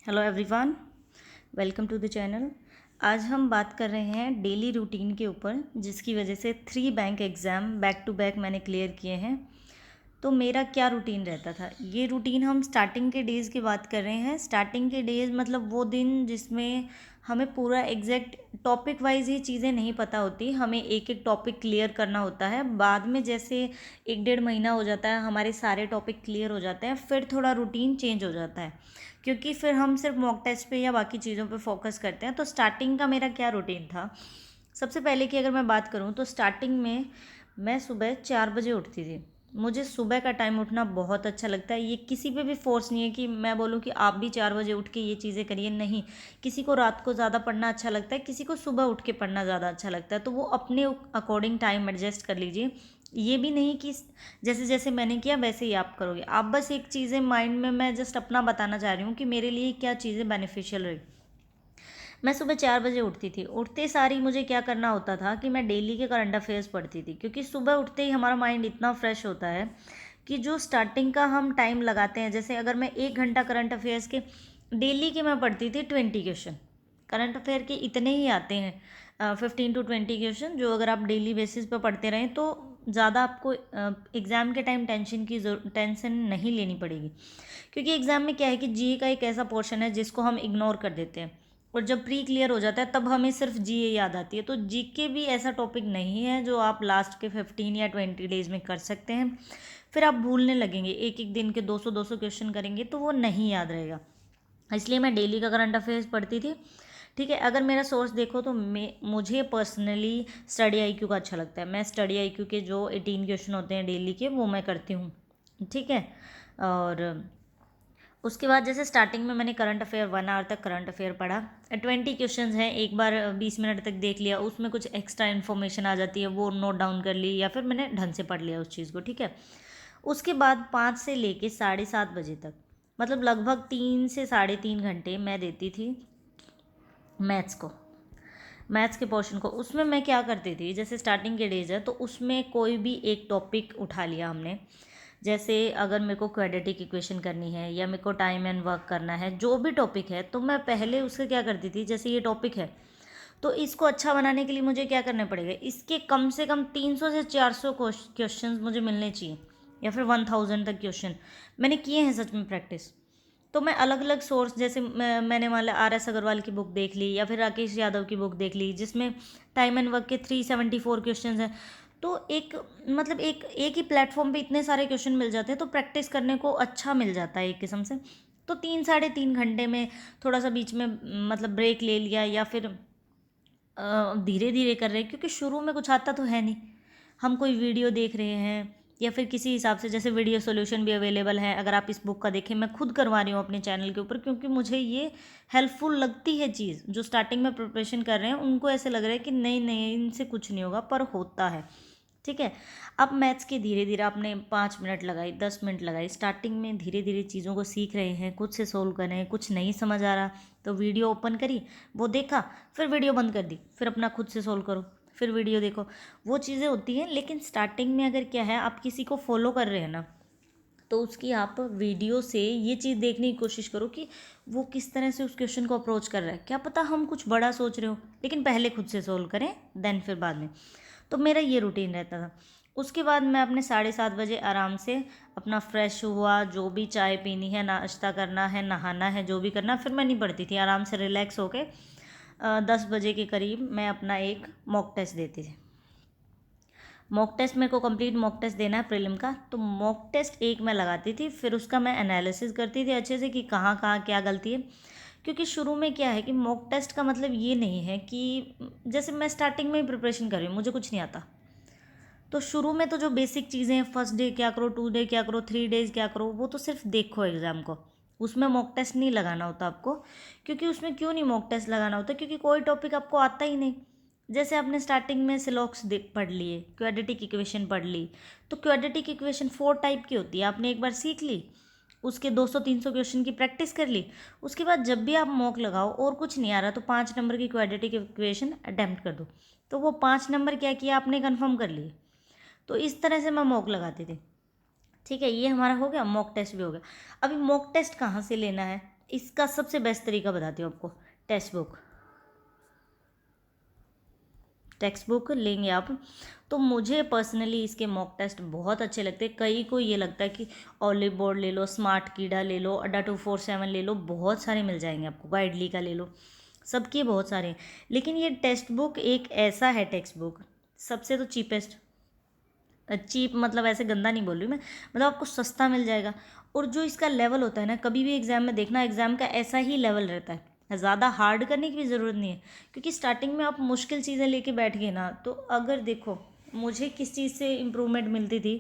Hello everyone, welcome to the channel. आज हम बात कर रहे हैं डेली रूटीन के ऊपर, जिसकी वजह से 3 bank exam back to back मैंने क्लियर किए हैं। तो मेरा क्या रूटीन रहता था, ये रूटीन हम स्टार्टिंग के डेज़ की बात कर रहे हैं। स्टार्टिंग के डेज़ मतलब वो दिन जिसमें हमें पूरा एग्जैक्ट टॉपिक वाइज ही चीज़ें नहीं पता होती, हमें एक एक टॉपिक क्लियर करना होता है। बाद में जैसे 1-1.5 महीना हो जाता है, हमारे सारे टॉपिक क्लियर हो जाते हैं, फिर थोड़ा रूटीन चेंज हो जाता है, क्योंकि फिर हम सिर्फ मॉक टेस्ट पे या बाकी चीज़ों पे फोकस करते हैं। तो स्टार्टिंग का मेरा क्या रूटीन था, सबसे पहले की अगर मैं बात करूँ तो स्टार्टिंग में मैं सुबह 4 बजे उठती थी। मुझे सुबह का टाइम उठना बहुत अच्छा लगता है। ये किसी पे भी फोर्स नहीं है कि मैं बोलूँ कि आप भी 4 बजे उठ के ये चीज़ें करिए, नहीं। किसी को रात को ज़्यादा पढ़ना अच्छा लगता है, किसी को सुबह उठ के पढ़ना ज़्यादा अच्छा लगता है, तो वो अपने अकॉर्डिंग टाइम एडजस्ट कर लीजिए। ये भी नहीं कि जैसे जैसे मैंने किया वैसे ही आप करोगे। आप बस एक चीज़ें माइंड में, मैं जस्ट अपना बताना चाह रही हूँ कि मेरे लिए क्या चीज़ें बेनिफिशियल रही। मैं सुबह 4 बजे उठती थी। उठते सारी मुझे क्या करना होता था कि मैं डेली के करंट अफेयर्स पढ़ती थी, क्योंकि सुबह उठते ही हमारा माइंड इतना फ्रेश होता है कि जो स्टार्टिंग का हम टाइम लगाते हैं, जैसे अगर मैं 1 घंटा करंट अफेयर्स के डेली के मैं पढ़ती थी 20 क्वेश्चन। करंट अफेयर के इतने ही आते हैं 15 to 20 क्वेश्चन, जो अगर आप डेली बेसिस पे पढ़ते रहें तो ज़्यादा आपको एग्ज़ाम के टाइम टेंशन नहीं लेनी पड़ेगी। क्योंकि एग्ज़ाम में क्या है कि जी का एक ऐसा पोर्शन है जिसको हम इग्नोर कर देते हैं, और जब प्री क्लियर हो जाता है तब हमें सिर्फ जीए याद आती है। तो जीके भी ऐसा टॉपिक नहीं है जो आप लास्ट के 15 या 20 डेज में कर सकते हैं। फिर आप भूलने लगेंगे, एक एक दिन के 200-200 क्वेश्चन करेंगे तो वो नहीं याद रहेगा। इसलिए मैं डेली का करंट अफेयर्स पढ़ती थी। ठीक है, अगर मेरा सोर्स देखो तो मुझे पर्सनली स्टडी आईक्यू का अच्छा लगता है। मैं स्टडी आईक्यू के जो 18 क्वेश्चन होते हैं डेली के, वो मैं करती हूँ। ठीक है, और उसके बाद जैसे स्टार्टिंग में मैंने करंट अफेयर 1 आवर तक करंट अफेयर पढ़ा। 20 क्वेश्चंस हैं, एक बार 20 मिनट तक देख लिया, उसमें कुछ एक्स्ट्रा इन्फॉर्मेशन आ जाती है वो नोट डाउन कर ली, या फिर मैंने ढंग से पढ़ लिया उस चीज़ को। ठीक है, उसके बाद 5 से लेके 7:30 बजे तक, मतलब लगभग 3 से 3.5 घंटे मैं देती थी मैथ्स को, मैथ्स के पोर्शन को। उसमें मैं क्या करती थी, जैसे स्टार्टिंग के डेज है तो उसमें कोई भी एक टॉपिक उठा लिया हमने। जैसे अगर मेरे को क्वाड्रेटिक इक्वेशन करनी है या मेरे को टाइम एंड वर्क करना है, जो भी टॉपिक है, तो मैं पहले उससे क्या करती थी, जैसे ये टॉपिक है तो इसको अच्छा बनाने के लिए मुझे क्या करना पड़ेगा, इसके कम से कम 300 से 400 क्वेश्चन मुझे मिलने चाहिए, या फिर 1000 तक क्वेश्चन मैंने किए हैं सच में प्रैक्टिस। तो मैं अलग अलग सोर्स, जैसे मैंने मान लिया RS अग्रवाल की बुक देख ली, या फिर राकेश यादव की बुक देख ली, जिसमें टाइम एंड वर्क के 374 क्वेश्चन हैं। तो एक मतलब एक ही प्लेटफॉर्म पे इतने सारे क्वेश्चन मिल जाते हैं, तो प्रैक्टिस करने को अच्छा मिल जाता है एक किस्म से। तो 3-3.5 घंटे में थोड़ा सा बीच में मतलब ब्रेक ले लिया, या फिर धीरे धीरे कर रहे हैं, क्योंकि शुरू में कुछ आता तो है नहीं। हम कोई वीडियो देख रहे हैं या फिर किसी हिसाब से, जैसे वीडियो सॉल्यूशन भी अवेलेबल है, अगर आप इस बुक का देखें, मैं खुद करवा रही हूँ अपने चैनल के ऊपर, क्योंकि मुझे ये हेल्पफुल लगती है चीज़। जो स्टार्टिंग में प्रिपरेशन कर रहे हैं उनको ऐसे लग रहा है कि नहीं नहीं इनसे कुछ नहीं होगा, पर होता है। ठीक है, अब मैथ्स के धीरे धीरे आपने 5 मिनट लगाई, 10 मिनट लगाई, स्टार्टिंग में धीरे धीरे चीज़ों को सीख रहे हैं, खुद से सोल्व कर रहे हैं। कुछ नहीं समझ आ रहा तो वीडियो ओपन करी, वो देखा, फिर वीडियो बंद कर दी, फिर अपना खुद से सोल्व करो, फिर वीडियो देखो। वो चीज़ें होती हैं। लेकिन स्टार्टिंग में अगर क्या है, आप किसी को फॉलो कर रहे हैं ना, तो उसकी आप वीडियो से ये चीज़ देखने की कोशिश करो कि वो किस तरह से उस क्वेश्चन को अप्रोच कर रहा है। क्या पता हम कुछ बड़ा सोच रहे हो, लेकिन पहले खुद से सोल्व करें, देन फिर बाद में। तो मेरा ये रूटीन रहता था। उसके बाद मैं अपने 7:30 बजे आराम से अपना फ्रेश हुआ, जो भी चाय पीनी है, नाश्ता करना है, नहाना है, जो भी करना, फिर मैं नहीं पढ़ती थी। आराम से रिलैक्स होके 10 बजे के करीब मैं अपना एक मॉक टेस्ट देती थी। मॉक टेस्ट मेरे को कंप्लीट मॉक टेस्ट देना है प्रीलिम का, तो मॉक टेस्ट एक मैं लगाती थी, फिर उसका मैं एनालिसिस करती थी अच्छे से कि कहाँ कहाँ क्या गलती है। क्योंकि शुरू में क्या है कि मॉक टेस्ट का मतलब ये नहीं है कि, जैसे मैं स्टार्टिंग में ही प्रिपरेशन कर रही हूँ, मुझे कुछ नहीं आता, तो शुरू में तो जो बेसिक चीज़ें हैं, फर्स्ट डे क्या करो, 2 डे क्या करो, 3 डेज क्या करो, वो तो सिर्फ देखो एग्ज़ाम को। उसमें मॉक टेस्ट नहीं लगाना होता आपको। क्योंकि उसमें क्यों नहीं मॉक टेस्ट लगाना होता, क्योंकि कोई टॉपिक आपको आता ही नहीं। जैसे आपने स्टार्टिंग में सिलॉक्स पढ़ लिए, क्वाड्रेटिक इक्वेशन पढ़ ली, तो क्वाड्रेटिक इक्वेशन 4 टाइप की होती है, आपने एक बार सीख ली, उसके 200-300 क्वेश्चन की प्रैक्टिस कर ली। उसके बाद जब भी आप मॉक लगाओ और कुछ नहीं आ रहा, तो 5 नंबर की क्वाड्रेटिक इक्वेशन अटैम्प्ट कर दो, तो वो 5 नंबर क्या किया आपने, कन्फर्म कर लिए। तो इस तरह से मैं मॉक लगाती थी। ठीक है, ये हमारा हो गया, मॉक टेस्ट भी हो गया। अभी मॉक टेस्ट कहाँ से लेना है, इसका सबसे बेस्ट तरीका बताती हूँ आपको, टेक्स्ट बुक लेंगे आप। तो मुझे पर्सनली इसके मॉक टेस्ट बहुत अच्छे लगते हैं। कई को ये लगता है कि ऑलिव बोर्ड ले लो, स्मार्ट कीडा ले लो, अड्डा 247 ले लो, बहुत सारे मिल जाएंगे आपको, गाइडली का ले लो, सबके बहुत सारे हैं। लेकिन ये टेक्स्ट बुक एक ऐसा है टेक्स्ट बुक, सबसे तो चीपेस्ट, चीप मतलब ऐसे गंदा नहीं बोल रही मैं, मतलब आपको सस्ता मिल जाएगा। और जो इसका लेवल होता है ना, कभी भी एग्ज़ाम में देखना, एग्ज़ाम का ऐसा ही लेवल रहता है, ज़्यादा हार्ड करने की भी ज़रूरत नहीं है। क्योंकि स्टार्टिंग में आप मुश्किल चीज़ें लेके बैठ गए ना, तो अगर देखो मुझे किस चीज़ से इम्प्रूवमेंट मिलती थी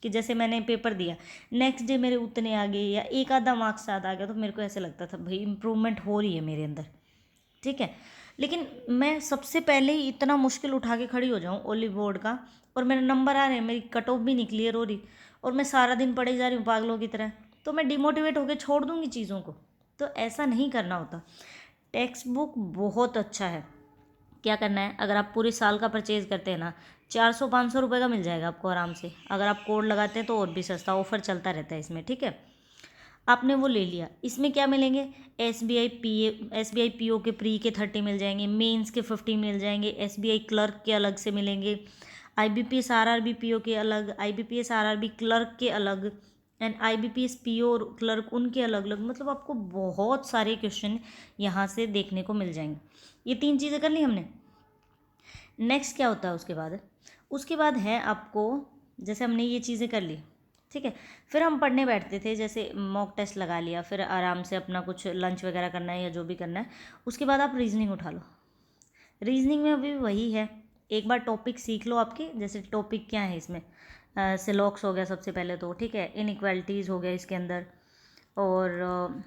कि जैसे मैंने पेपर दिया, नेक्स्ट डे मेरे उतने आ गए या एक आधा मार्क्स ज़्यादा आ गया, तो मेरे को ऐसे लगता था भाई इम्प्रूवमेंट हो रही है मेरे अंदर, ठीक है। लेकिन मैं सबसे पहले ही इतना मुश्किल उठा के खड़ी हो जाऊँ ओलिव बोर्ड का, और मेरे नंबर आ रहे हैं, मेरी कट ऑफ भी नहीं क्लियर हो रही, और मैं सारा दिन पढ़े जा रही हूँ पागलों की तरह, तो मैं डिमोटिवेट होकर छोड़ दूँगी चीज़ों को। तो ऐसा नहीं करना होता। टेक्स्ट बुक बहुत अच्छा है। क्या करना है, अगर आप पूरे साल का परचेज़ करते हैं ना, 400-500 रुपये का मिल जाएगा आपको आराम से। अगर आप कोड लगाते हैं तो और भी सस्ता, ऑफर चलता रहता है इसमें, ठीक है। आपने वो ले लिया, इसमें क्या मिलेंगे, S B I P O के प्री के 30 मिल जाएंगे, मेंस के 50 मिल जाएंगे, SBI क्लर्क के अलग से मिलेंगे, IBPS RRB PO के अलग, IBPS RRB क्लर्क के अलग, एंड IBPS PO और क्लर्क उनके अलग अलग। मतलब आपको बहुत सारे क्वेश्चन यहाँ से देखने को मिल जाएंगे। ये 3 चीज़ें कर ली हमने। नेक्स्ट क्या होता है उसके बाद है आपको, जैसे हमने ये चीज़ें कर ली, ठीक है, फिर हम पढ़ने बैठते थे, जैसे मॉक टेस्ट लगा लिया, फिर आराम से अपना कुछ लंच वगैरह करना है या जो भी करना है, उसके बाद आप रीजनिंग उठा लो। रीजनिंग में अभी वही है, एक बार टॉपिक सीख लो आपके, जैसे टॉपिक क्या है इसमें, सिलॉक्स हो गया सबसे पहले तो, ठीक है, इनइक्वालिटीज़ हो गया इसके अंदर, और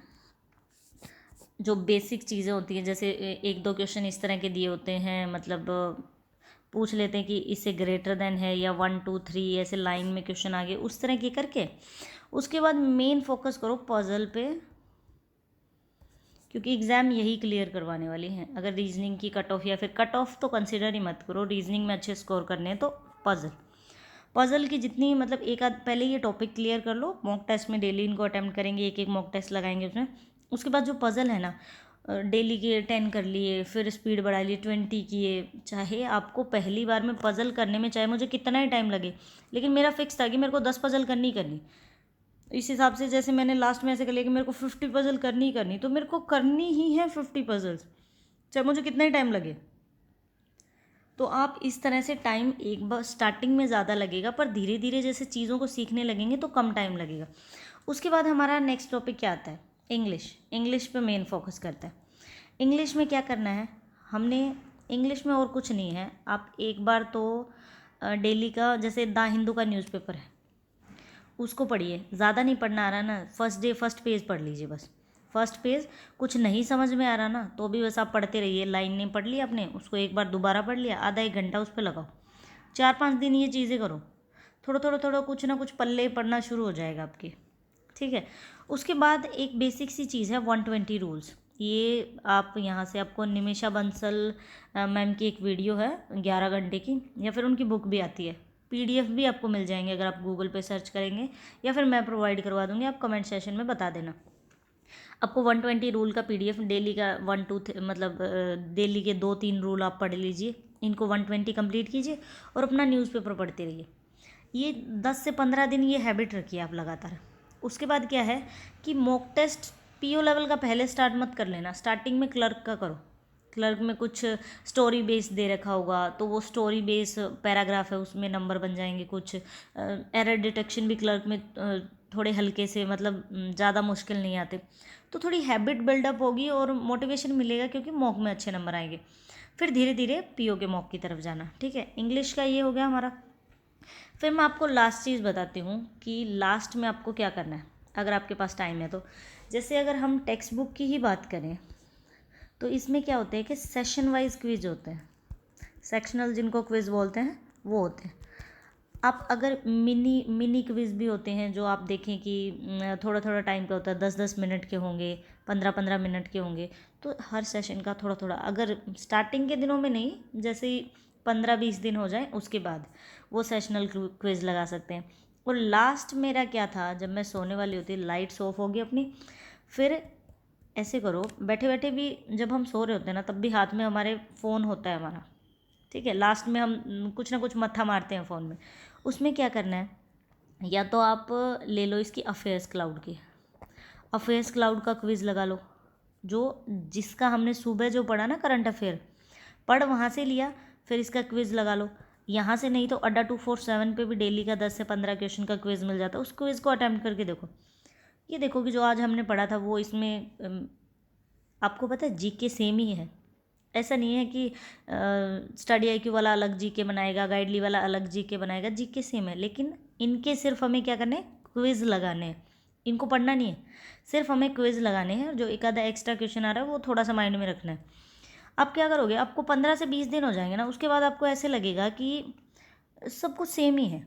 जो बेसिक चीज़ें होती हैं, जैसे एक दो क्वेश्चन इस तरह के दिए होते हैं, मतलब पूछ लेते हैं कि इससे ग्रेटर देन है, या 1 2 3 ऐसे लाइन में क्वेश्चन आगे, उस तरह के करके उसके बाद मेन फोकस करो पजल पे, क्योंकि एग्ज़ाम यही क्लियर करवाने वाली हैं। अगर रीजनिंग की कट ऑफ, या फिर कट ऑफ तो कंसिडर ही मत करो, रीजनिंग में अच्छे स्कोर करने हैं तो पजल की जितनी, मतलब एक आध पहले ये टॉपिक क्लियर कर लो, मॉक टेस्ट में डेली इनको अटैम्प्ट करेंगे, एक एक मॉक टेस्ट लगाएंगे उसमें। उसके बाद जो पजल है ना, डेली के 10 कर लिए, फिर स्पीड बढ़ा ली, 20 किए। चाहे आपको पहली बार में पजल करने में चाहे मुझे कितना ही टाइम लगे, लेकिन मेरा फिक्स था कि मेरे को 10 पजल करनी ही करनी। इस हिसाब से जैसे मैंने लास्ट में ऐसे कर लिया कि मेरे को 50 पजल करनी ही करनी, तो मेरे को करनी ही है 50 पजल्स, चाहे मुझे कितना ही टाइम लगे। तो आप इस तरह से, टाइम एक बार स्टार्टिंग में ज़्यादा लगेगा, पर धीरे धीरे जैसे चीज़ों को सीखने लगेंगे तो कम टाइम लगेगा। उसके बाद हमारा नेक्स्ट टॉपिक क्या आता है, इंग्लिश पे मेन फोकस करता है। इंग्लिश में क्या करना है हमने, इंग्लिश में और कुछ नहीं है, आप एक बार तो डेली का, जैसे द हिंदू का न्यूज़पेपर है उसको पढ़िए, ज़्यादा नहीं पढ़ना आ रहा ना, फर्स्ट पेज पढ़ लीजिए बस, फर्स्ट पेज। कुछ नहीं समझ में आ रहा ना, तो भी बस आप पढ़ते रहिए, लाइन नहीं पढ़ ली आपने, उसको एक बार दोबारा पढ़ लिया, आधा एक घंटा उस पर लगाओ, 4-5 दिन ये चीज़ें करो, थोड़ा कुछ ना कुछ पल्ले पढ़ना शुरू हो जाएगा आपके, ठीक है। उसके बाद एक बेसिक सी चीज़ है 120 रूल्स, ये आप यहाँ से, आपको निमिषा बंसल मैम की एक वीडियो है 11 घंटे की, या फिर उनकी बुक भी आती है, PDF भी आपको मिल जाएंगे अगर आप गूगल पे सर्च करेंगे, या फिर मैं प्रोवाइड करवा दूँगी, आप कमेंट सेशन में बता देना। आपको 120 रूल का PDF डेली का 1 2 मतलब डेली के 2-3 रूल आप पढ़ लीजिए, इनको 120 कंप्लीट कीजिए और अपना न्यूज़पेपर पढ़ते रहिए। ये 10 से 15 दिन ये हैबिट रखिए आप लगातार। उसके बाद क्या है कि मॉक टेस्ट PO लेवल का पहले स्टार्ट मत कर लेना, स्टार्टिंग में क्लर्क का करो। क्लर्क में कुछ स्टोरी बेस दे रखा होगा, तो वो स्टोरी बेस पैराग्राफ है, उसमें नंबर बन जाएंगे कुछ। एरर डिटेक्शन भी क्लर्क में थोड़े हल्के से, मतलब ज़्यादा मुश्किल नहीं आते, तो थोड़ी हैबिट बिल्डअप होगी और मोटिवेशन मिलेगा, क्योंकि मॉक में अच्छे नंबर आएंगे। फिर धीरे धीरे PO के मॉक की तरफ जाना, ठीक है। इंग्लिश का ये हो गया हमारा। फिर मैं आपको लास्ट चीज़ बताती हूँ कि लास्ट में आपको क्या करना है, अगर आपके पास टाइम है तो। जैसे अगर हम टेक्स्ट बुक की ही बात करें, तो इसमें क्या होते हैं कि सेशन वाइज क्विज होते हैं, सेक्शनल जिनको क्विज बोलते हैं वो होते हैं। आप अगर मिनी क्विज भी होते हैं, जो आप देखें कि थोड़ा थोड़ा टाइम का होता है, 10-10 मिनट के होंगे, 15-15 मिनट के होंगे, तो हर सेशन का थोड़ा थोड़ा, अगर स्टार्टिंग के दिनों में नहीं, जैसे ही 15-20 दिन हो जाए उसके बाद वो सेशनल क्विज लगा सकते हैं। और लास्ट मेरा क्या था, जब मैं सोने वाली होती, लाइट्स ऑफ होगी अपनी, फिर ऐसे करो, बैठे बैठे भी जब हम सो रहे होते हैं ना, तब भी हाथ में हमारे फ़ोन होता है हमारा, ठीक है। लास्ट में हम कुछ ना कुछ मत्था मारते हैं फ़ोन में। उसमें क्या करना है, या तो आप ले लो इसकी अफेयर्स क्लाउड की, अफेयर्स क्लाउड का क्विज़ लगा लो, जो जिसका हमने सुबह जो पढ़ा ना करंट अफेयर, पढ़ वहाँ से लिया, फिर इसका क्विज़ लगा लो। यहाँ से नहीं तो अड्डा 247 पे भी डेली का 10 से 15 क्वेश्चन का क्विज़ मिल जाता है, उस क्विज़ को अटैम्प्ट करके देखो। ये देखो कि जो आज हमने पढ़ा था वो इसमें आपको पता है जीके सेम ही है। ऐसा नहीं है कि स्टडी आईक्यू वाला अलग जीके बनाएगा, गाइडली वाला अलग जीके बनाएगा, जीके सेम है, लेकिन इनके सिर्फ हमें क्या करने हैं, क्विज़ लगाने हैं। इनको पढ़ना नहीं है, सिर्फ हमें क्विज़ लगाने हैं। जो एक आधा एक्स्ट्रा क्वेश्चन आ रहा है वो थोड़ा सा माइंड में रखना है। आप क्या करोगे, आपको 15 से 20 दिन हो जाएंगे ना, उसके बाद आपको ऐसे लगेगा कि सब कुछ सेम ही है,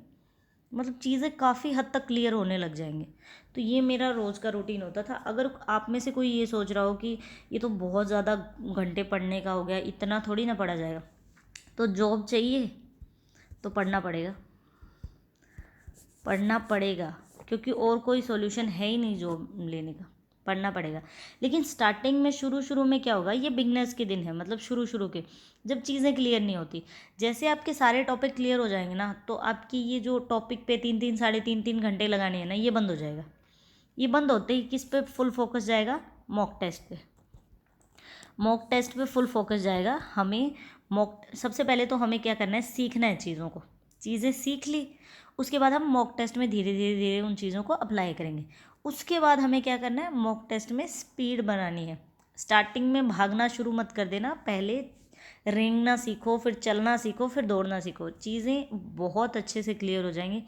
मतलब चीज़ें काफ़ी हद तक क्लियर होने लग जाएंगे। तो ये मेरा रोज़ का रूटीन होता था। अगर आप में से कोई ये सोच रहा हो कि ये तो बहुत ज़्यादा घंटे पढ़ने का हो गया, इतना थोड़ी ना पढ़ा जाएगा, तो जॉब चाहिए तो पढ़ना पड़ेगा, पढ़ना पड़ेगा, क्योंकि और कोई सॉल्यूशन है ही नहीं जॉब लेने का, पढ़ना पड़ेगा। लेकिन स्टार्टिंग में शुरू में क्या होगा, ये बिगनर्स के दिन है, मतलब शुरू के जब चीज़ें क्लियर नहीं होती। जैसे आपके सारे टॉपिक क्लियर हो जाएंगे ना, तो आपकी ये जो टॉपिक पे 3-3 साढ़े 3-3 घंटे लगाने हैं ना, ये बंद हो जाएगा। ये बंद होते ही किस पे फुल फोकस जाएगा, मॉक टेस्ट पे। मॉक टेस्ट पे फुल फोकस जाएगा। हमें सबसे पहले तो हमें क्या करना है, सीखना है चीज़ों को। चीज़ें सीख ली, उसके बाद हम मॉक टेस्ट में धीरे धीरे उन चीज़ों को अप्लाई करेंगे। उसके बाद हमें क्या करना है, मॉक टेस्ट में स्पीड बनानी है। स्टार्टिंग में भागना शुरू मत कर देना, पहले रेंगना सीखो, फिर चलना सीखो, फिर दौड़ना सीखो। चीज़ें बहुत अच्छे से क्लियर हो जाएंगी।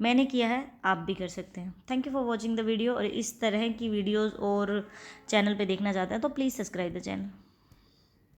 मैंने किया है, आप भी कर सकते हैं। Thank you for watching the video. और इस तरह की वीडियोज़ और चैनल पे देखना चाहते हैं तो प्लीज़ सब्सक्राइब द चैनल।